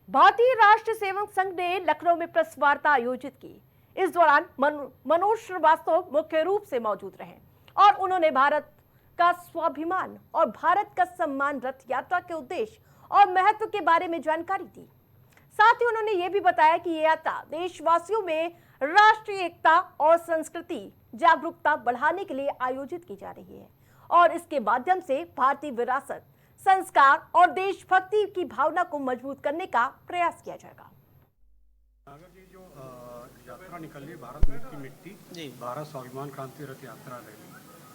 भारतीय राष्ट्र सेवक संघ ने लखनऊ में प्रेस वार्ता आयोजित की। इस दौरान मनोज श्रीवास्तव मुख्य रूप से मौजूद रहे और उन्होंने भारत का स्वाभिमान और भारत का सम्मान रथ यात्रा के उद्देश्य और महत्व के बारे में जानकारी दी। साथ ही उन्होंने ये भी बताया कि ये यात्रा देशवासियों में राष्ट्रीय एकता और संस्कृति जागरूकता बढ़ाने के लिए आयोजित की जा रही है और इसके माध्यम से भारतीय विरासत, संस्कार और देशभक्ति की भावना को मजबूत करने का प्रयास किया जाएगा। अगर ये जो यात्रा निकल रही है भारत की मिट्टी जी भारत स्वाभिमान क्रांति रथ यात्रा रैली,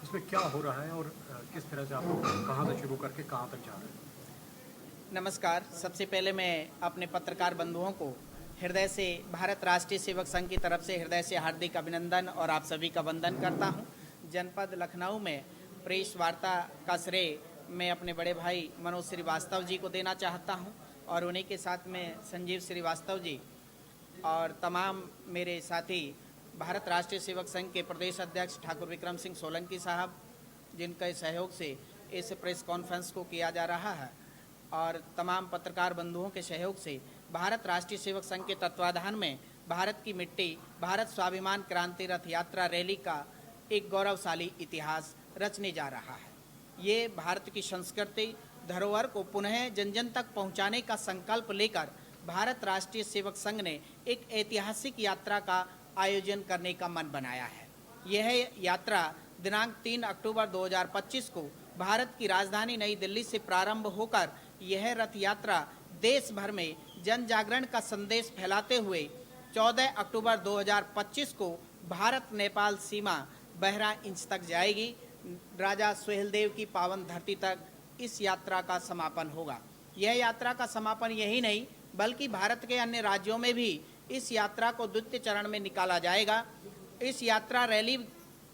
इसमें क्या हो रहा है और किस तरह से आप लोग कहाँ से शुरू करके कहाँ तक जा रहे हैं? नमस्कार। सबसे पहले मैं अपने पत्रकार बंधुओं को हृदय से भारत राष्ट्रीय सेवक संघ की तरफ से हृदय से हार्दिक अभिनंदन और आप सभी का वंदन करता हूं। जनपद लखनऊ में प्रेस वार्ता का श्रेय मैं अपने बड़े भाई मनोज श्रीवास्तव जी को देना चाहता हूं और उन्हीं के साथ में संजीव श्रीवास्तव जी और तमाम मेरे साथी भारत राष्ट्रीय सेवक संघ के प्रदेश अध्यक्ष ठाकुर विक्रम सिंह सोलंकी साहब, जिनके सहयोग से इस प्रेस कॉन्फ्रेंस को किया जा रहा है और तमाम पत्रकार बंधुओं के सहयोग से भारत राष्ट्रीय सेवक संघ के तत्वाधान में भारत की मिट्टी भारत स्वाभिमान क्रांति रथ यात्रा रैली का एक गौरवशाली इतिहास रचने जा रहा है। ये भारत की संस्कृति धरोहर को पुनः जन जन तक पहुंचाने का संकल्प लेकर भारत राष्ट्रीय सेवक संघ ने एक ऐतिहासिक यात्रा का आयोजन करने का मन बनाया है। यह यात्रा दिनांक 3 अक्टूबर 2025 को भारत की राजधानी नई दिल्ली से प्रारंभ होकर यह रथ यात्रा देश भर में जन जागरण का संदेश फैलाते हुए 14 अक्टूबर 2025 को भारत नेपाल सीमा 12 इंच तक जाएगी। राजा सुहेलदेव की पावन धरती तक इस यात्रा का समापन होगा। यह यात्रा का समापन यही नहीं बल्कि भारत के अन्य राज्यों में भी इस यात्रा को द्वितीय चरण में निकाला जाएगा। इस यात्रा रैली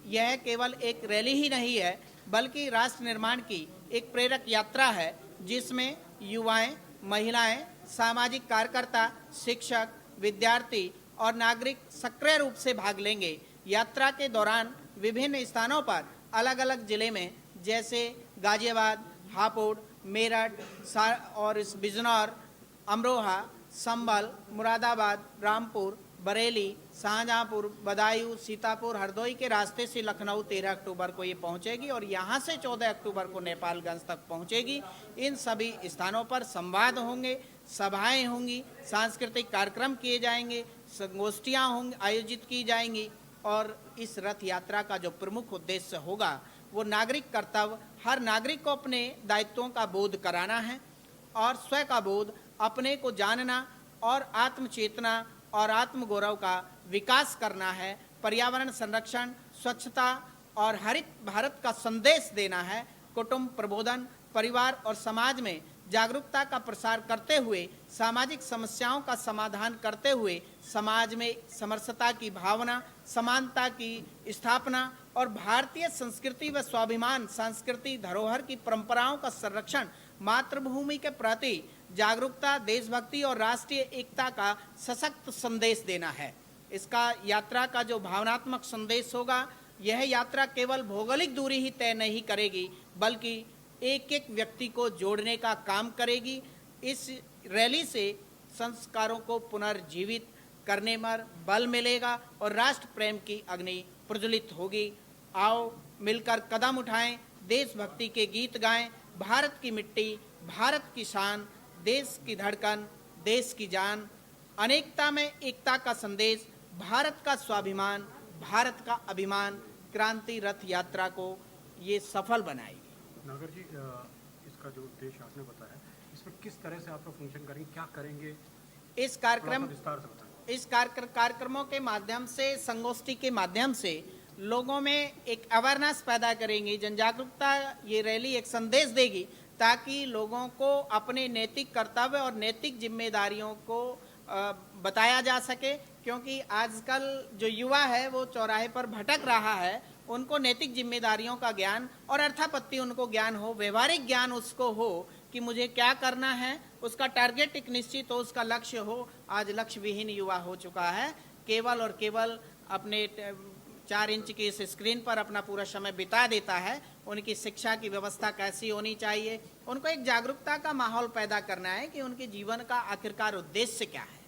यह केवल एक रैली ही नहीं है बल्कि राष्ट्र निर्माण की एक प्रेरक यात्रा है जिसमें युवाएं, महिलाएं, सामाजिक कार्यकर्ता, शिक्षक, विद्यार्थी और नागरिक सक्रिय रूप से भाग लेंगे। यात्रा के दौरान विभिन्न स्थानों पर अलग अलग जिले में जैसे गाजियाबाद, हापुड़, मेरठ और इस बिजनौर, अमरोहा, संभल, मुरादाबाद, रामपुर, बरेली, शाहजहांपुर, बदायूं, सीतापुर, हरदोई के रास्ते से लखनऊ 13 अक्टूबर को ये पहुंचेगी और यहां से 14 अक्टूबर को नेपालगंज तक पहुंचेगी। इन सभी स्थानों पर संवाद होंगे, सभाएं होंगी, सांस्कृतिक कार्यक्रम किए जाएंगे, संगोष्ठियां होंगी आयोजित की जाएंगी और इस रथ यात्रा का जो प्रमुख उद्देश्य होगा वो नागरिक कर्तव्य, हर नागरिक को अपने दायित्वों का बोध कराना है और स्वयं का बोध, अपने को जानना और आत्मचेतना और आत्मगौरव का विकास करना है। पर्यावरण संरक्षण, स्वच्छता और हरित भारत का संदेश देना है। कुटुंब प्रबोधन, परिवार और समाज में जागरूकता का प्रसार करते हुए सामाजिक समस्याओं का समाधान करते हुए समाज में समरसता की भावना, समानता की स्थापना और भारतीय संस्कृति व स्वाभिमान सांस्कृतिक धरोहर की परंपराओं का संरक्षण, मातृभूमि के प्रति जागरूकता, देशभक्ति और राष्ट्रीय एकता का सशक्त संदेश देना है। इसका यात्रा का जो भावनात्मक संदेश होगा, यह यात्रा केवल भौगोलिक दूरी ही तय नहीं करेगी बल्कि एक एक व्यक्ति को जोड़ने का काम करेगी। इस रैली से संस्कारों को पुनर्जीवित करने में बल मिलेगा और राष्ट्र प्रेम की अग्नि प्रज्वलित होगी। आओ मिलकर कदम उठाएं, देशभक्ति के गीत गाएं। भारत की मिट्टी, भारत की शान, देश की धड़कन, देश की जान, अनेकता में एकता का संदेश, भारत का स्वाभिमान, भारत का अभिमान क्रांति रथ यात्रा को ये सफल बनाएगी। नागर जी, इसका जो उद्देश्य आपने बताया, इसमें किस तरह से आप लोग फंक्शन करेंगे, क्या करेंगे? इस कार्यक्रम विस्तार से बताएं। इस कार्यक्रमों के माध्यम से, संगोष्ठी के माध्यम से लोगों में एक अवेयरनेस पैदा करेंगे, जन जागरूकता। ये रैली एक संदेश देगी ताकि लोगों को अपने नैतिक कर्तव्य और नैतिक जिम्मेदारियों को बताया जा सके, क्योंकि आजकल जो युवा है वो चौराहे पर भटक रहा है। उनको नैतिक जिम्मेदारियों का ज्ञान और अर्थापत्ति उनको ज्ञान हो, व्यवहारिक ज्ञान उसको हो कि मुझे क्या करना है, उसका टारगेट एक निश्चित हो, उसका लक्ष्य हो। आज लक्ष्य विहीन युवा हो चुका है, केवल और केवल अपने 4 इंच की इस स्क्रीन पर अपना पूरा समय बिता देता है। उनकी शिक्षा की व्यवस्था कैसी होनी चाहिए, उनको एक जागरूकता का माहौल पैदा करना है कि उनके जीवन का आखिरकार उद्देश्य क्या है।